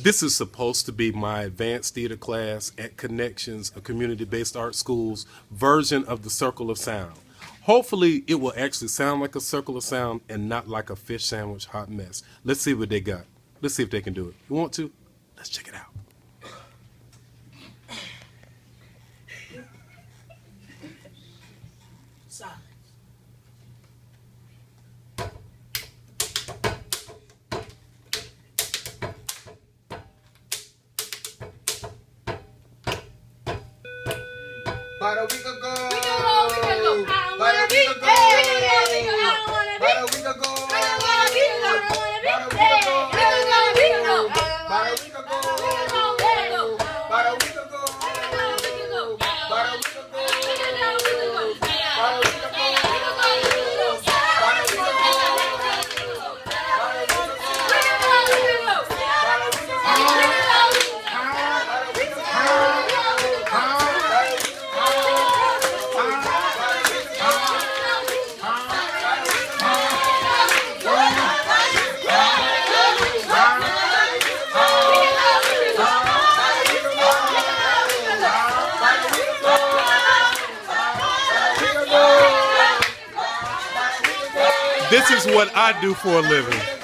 This is supposed to be my advanced theater class at Connections, a community-based art school's version of the Circle of Sound. Hopefully, it will actually sound like a circle of sound and not like a fish sandwich hot mess. Let's see what they got. Let's see if they can do it. You want to? Let's check it out. Silence. About a week ago. About a week ago. About a week ago. This is what I do for a living.